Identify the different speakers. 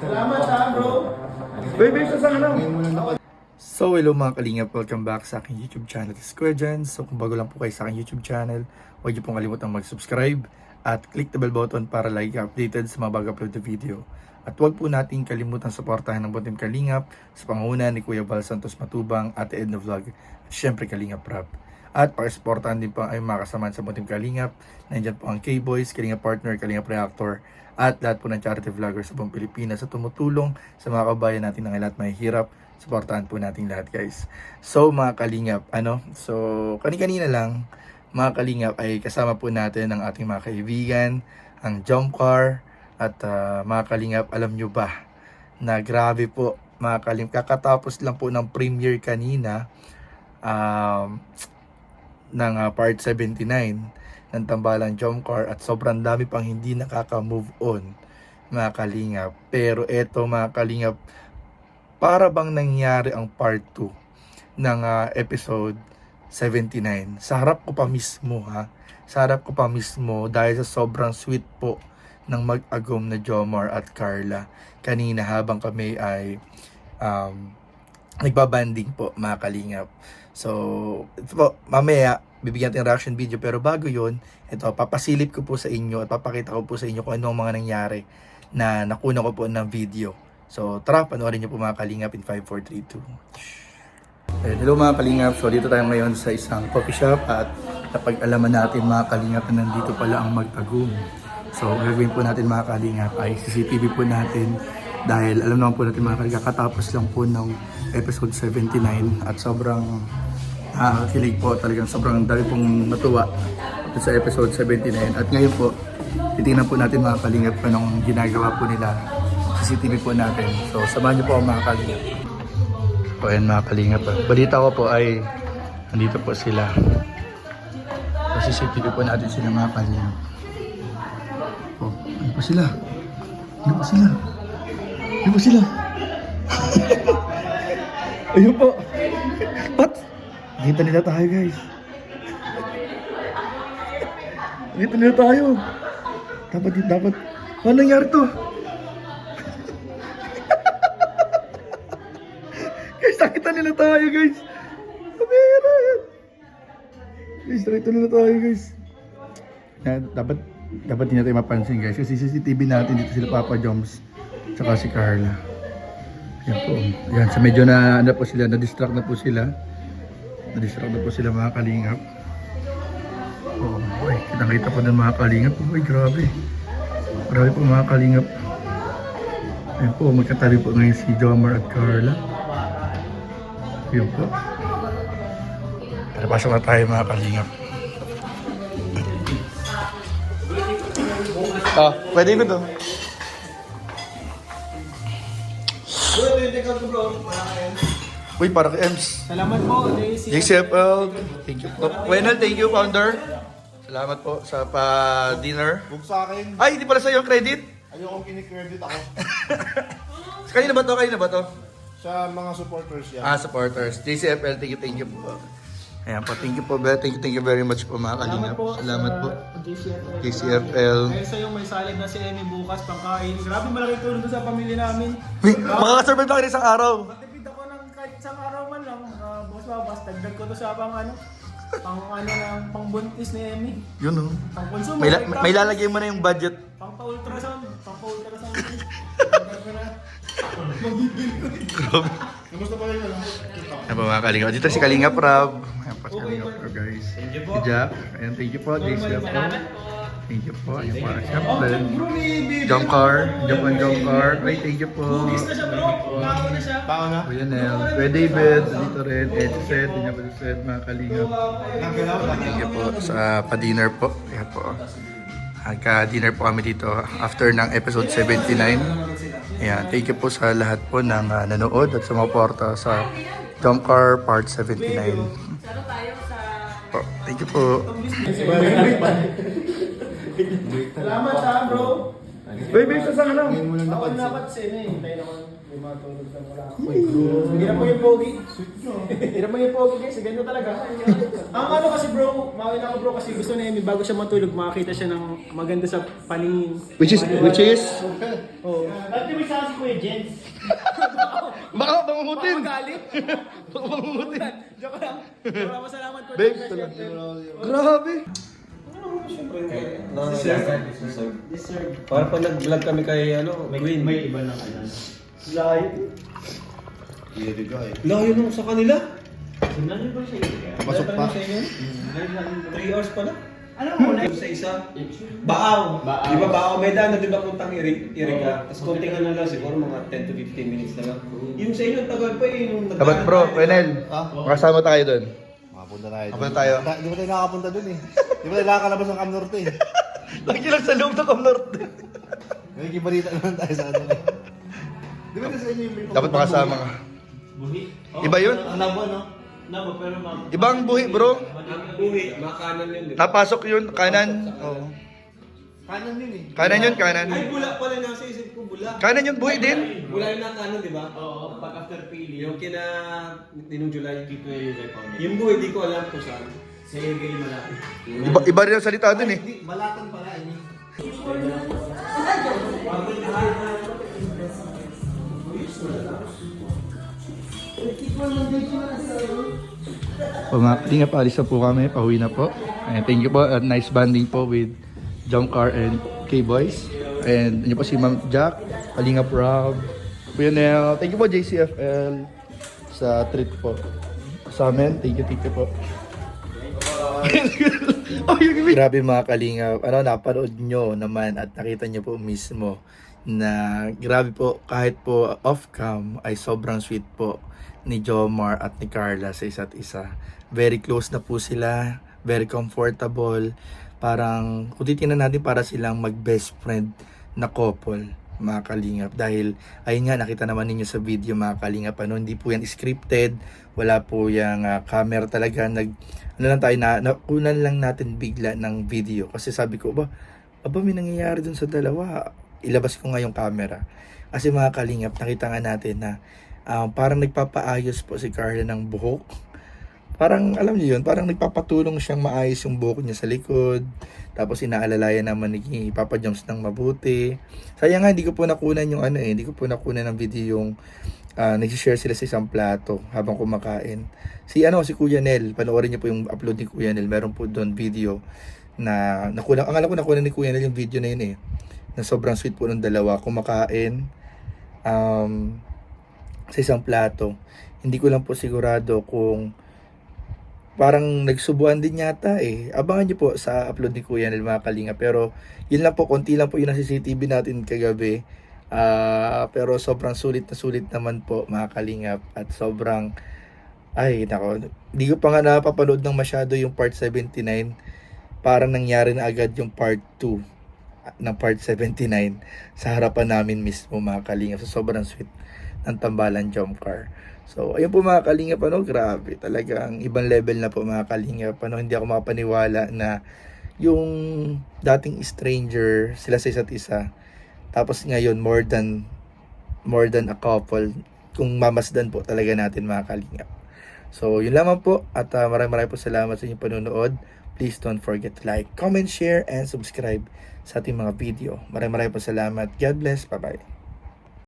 Speaker 1: Salamat ha, bro.
Speaker 2: Baby, sa sana lang.
Speaker 3: So hello mga kalingap, welcome back sa aking YouTube channel, this is Kuya Jan. So kung bago lang po kayo sa aking YouTube channel, huwag niyo pong kalimutang mag-subscribe at click the bell button para lagi updated sa mga bago-upload na video. At huwag po natin kalimutang suportahan ng Buntim Kalingap sa panguna ni Kuya Val Santos Matubang, Ate Edna Vlog, at syempre Kalingap Rap. At pakisuportahan din po ay mga kasamahan sa Buntim Kalingap. Nandiyan po ang K-Boys, Kalingap Partner, Kalingap Reactor, at lahat po ng charity vloggers sa buong Pilipinas sa tumutulong sa mga kabayan natin na lahat may hirap. Suportahan po natin lahat, guys. So mga kalingap, kani-kanina lang mga kalingap ay kasama po natin ang ating mga kaibigan, ang Jump Car. At mga kalingap, alam nyo ba na grabe po mga kalingap, kakatapos lang po ng premiere kanina ng part 79 ng Tambalang Jump Car, at sobrang dami pang hindi nakaka-move on mga kalingap. Pero eto mga kalingap, para bang nangyari ang part 2 ng episode 79. Sa harap ko pa mismo Sa harap ko pa mismo dahil sa sobrang sweet po ng mag-agom na Jomar at Carla kanina habang kami ay nagbabanding po mga kalingap. So ito po, mamaya bibigyan natin reaction video, pero bago yon, ito papasilip ko po sa inyo at papakita ko po sa inyo kung ano ang mga nangyari na nakuna ko po ng video. So tara, panoorin niyo po mga kalingap in 5, 4, 3, 2. Hello mga kalingap, so dito tayo ngayon sa isang coffee shop at napag-alaman natin mga kalingap na nandito pala ang mag-agum. So gagawin po natin mga kalingap ay CCTV po natin dahil alam naman po natin mga kalingap, katapos lang po ng episode 79 at sobrang kilig po, talagang sobrang dami pong natuwa sa episode 79. At ngayon po, titingnan po natin mga kalingap kung anong ginagawa po nila. CCTV po natin. So samahan niyo po ang mga kalingap. So ayan mga kalingap. Balita ko po ay nandito po sila. So CCTV po natin sila mga kalingap. Oh, ano pa sila? Ano pa sila? Ano pa sila? Ayun po. What? Nakita nila tayo, guys. Nakita nila tayo. Dapat. Ano nangyari to? Guys, nakita nila tayo, guys. Kamera yan. Guys, nakita nila tayo, guys. Dapat hindi natin mapansin, guys. Kasi CCTV natin dito sila Papa Joms tsaka si Carla. Yan po. Yan, sa medyo na-distract na po sila. Na-distract na po sila mga kalingap. Oh, boy, kitang-kita po ng mga kalingap. Oh, boy, grabe. Grabe po mga kalingap. Ayan po, magkatabi po ngayon si Jomar at Carla. Ayan po. Tara, pasok na tayo mga kalingap. Pwede ko to. Uy, para kay Ems.
Speaker 1: Salamat po, JC.
Speaker 3: JCFL. Thank you po. Wenel, thank you, founder. Salamat po sa pa-dinner.
Speaker 2: Book sa akin.
Speaker 3: Ay, hindi pala sa'yo ang credit.
Speaker 2: Ayokong kinikredit ako.
Speaker 3: Kanina ba to? Kanina ba to?
Speaker 2: Sa mga supporters yan.
Speaker 3: Supporters. JCFL, thank you po. Ayan po, thank you po. Thank you very much po mga kalingap. Salamat po.
Speaker 1: JCFL.
Speaker 3: JCFL.
Speaker 1: Ngayon sa'yo may salig na si Emmy bukas pangkain. Grabe, malaking tulong doon sa pamilya namin.
Speaker 3: Makakasurvive lang rin isang araw.
Speaker 1: Matipid ako ng kahit isang araw man lang. Bukas, dagdag ko to sa pangbuntis ni Emmy.
Speaker 3: Yun o.
Speaker 1: Pang konsumo.
Speaker 3: May lalagay mo na yung budget.
Speaker 1: Pang pa-ultrasound.
Speaker 2: Kumusta pa kayo?
Speaker 3: Ayan po mga kalingap. Dito si Kalingap Rab. Ayan po si Kalingap Rab, guys. Jack. Ayan, thank you po. JCFL. Thank you po. Ayan po. Siyempre. Jump Car. Jump Car. Ay, thank you po.
Speaker 1: Bugis na siya, bro. Tao na siya.
Speaker 2: Tao na?
Speaker 3: Kuya Nel. Kuya David. Dito rin. Edset. Hindi niya pa set. Mga kalingap. Thank you po sa pa-dinner po. Ayan po. Nagka-dinner po kami dito after ng episode 79. Ayan, thank you po sa lahat po ng nanood at sumuporta sa Jump Car Part 79. Po, thank you po.
Speaker 1: Salamat ha, bro.
Speaker 2: Baby, sa sana lang.
Speaker 1: Ako dapat sino eh. Tayo naman. Yung mga tulog na wala ako. Hirap mo yung pogi. Hirap mo yung pogi guys, ganyan talaga. Ang ano kasi bro, mawin ako bro kasi gusto na Amy bago siya matulog, makakita siya ng maganda sa paningin.
Speaker 3: Which is
Speaker 1: Oo.
Speaker 4: Bakit may sa si Kuya Jens?
Speaker 3: baka bangungutin.
Speaker 1: Magalit.
Speaker 3: Baka bangungutin.
Speaker 1: Joke lang. Maraming salamat ko.
Speaker 3: Babe, grabe.
Speaker 4: Deserve.
Speaker 5: Para pag nag-vlog kami kay Queen.
Speaker 4: May iba ng ano.
Speaker 2: Hindi ka eh.
Speaker 5: Layo nung sa kanila.
Speaker 4: Sinan niyo ba siya?
Speaker 2: Pasok pa.
Speaker 5: 3 hours pala.
Speaker 4: Ano mo?
Speaker 5: Sa isa. Baaw.
Speaker 4: Baaw.
Speaker 5: Di ba Baaw? May daan na di ba puntang Iriga? Tapos konting ano lang siguro mga 10 to 15 minutes na lang. Yung sa inyo, tagal pa eh. Yung
Speaker 3: Dapat bro, Renel, makasama tayo doon.
Speaker 2: Makapunta tayo.
Speaker 3: Makapunta tayo.
Speaker 2: Di ba tayo nakakapunta dun eh? Di ba tayo nakakalabas ng Cam Norte eh?
Speaker 3: Lagi lang sa loob ng Cam Norte.
Speaker 2: May kibalita naman tayo sa ano eh. Di ba sa inyo yung may
Speaker 3: Dapat makasama ka.
Speaker 4: Buhi.
Speaker 3: Iba yun?
Speaker 2: Ang labo no?
Speaker 4: Nabo, pero ma'am.
Speaker 3: Ibang buhi bro.
Speaker 5: Ang buhi, mga kanan yun. di ba?
Speaker 3: Napasok yun, kanan. Oo.
Speaker 2: Kanan yun eh.
Speaker 3: Kanan yun, kanan.
Speaker 5: Ay, bula pala nasa isip ko, bula.
Speaker 3: Kanan yung buhi din.
Speaker 5: Bula yung nakanan, di ba?
Speaker 4: Oo, pag after pili.
Speaker 5: Yung kina Ninong July.
Speaker 4: Dito yung record.
Speaker 5: Yung buhi, di ko alam kung saan.
Speaker 4: Sa Ergay malapit.
Speaker 3: Iba rin ang salita dun eh.
Speaker 2: Hindi, balatan pala eh.
Speaker 3: O mga kalingap, alis na po kami, pauwi na po. And thank you po, at nice banding po with Jomcar and K-Boys. And yun po si Ma'am Jack, Kalingap Rob, Kuya Nel. Thank you po JCFL sa treat po sa amin. Thank you po. Grabe mga kalingap, napanood nyo naman at nakita nyo po mismo na grabe po, kahit po off-cam ay sobrang sweet po ni Jomar at ni Carla sa isa't isa. Very close na po sila, very comfortable. Parang kung titingnan natin, para silang mag-best friend na couple, mga kalingap. Dahil ayun nga, nakita naman ninyo sa video mga kalingap, hindi po yan scripted, wala po yung camera talaga. Nakunan lang natin bigla ng video kasi sabi ko, may nangyayari dun sa dalawa, ilabas ko nga yung camera. Kasi mga kalingap, nakita nga natin na parang nagpapaayos po si Carla ng buhok. Parang alam niyo yun, parang nagpapatulong siyang maayos yung buhok niya sa likod. Tapos inaalalayan naman ni Papa Joms ng mabuti. Sayang nga, hindi ko po nakunan yung hindi ko po nakunan ng video yung nag-share sila sa isang plato habang kumakain. Si Kuya Nel, panoorin niyo po yung upload ni Kuya Nel. Meron po doon video na nakunan. Ang alam ko nakunan ni Kuya Nel yung video na yun na sobrang sweet po ng dalawa kumakain sa isang plato. Hindi ko lang po sigurado kung parang nagsubuan din yata Abangan niyo po sa upload ni Kuya Nel mga kalinga. Pero yun lang po, konti lang po yun ang CCTV natin kagabi. Pero sobrang sulit naman po mga kalingap. At sobrang, hindi ko pa nga napapanood ng masyado yung part 79. Parang nangyari na agad yung part 2 ng part 79 sa harapan namin mismo mga kalingap. So sobrang sweet ng tambalan Jomcar. So, ayun po mga kalingap, grabe. Talagang ibang level na po mga kalingap. Hindi ako makapaniwala na yung dating stranger, sila sa isa't isa. Tapos ngayon, more than a couple. Kung mamasdan po talaga natin mga kalingap. So, yun lamang po. At maraming po salamat sa inyong panonood. Please don't forget to like, comment, share, and subscribe sa ating mga video. Maraming po salamat. God bless. Bye-bye.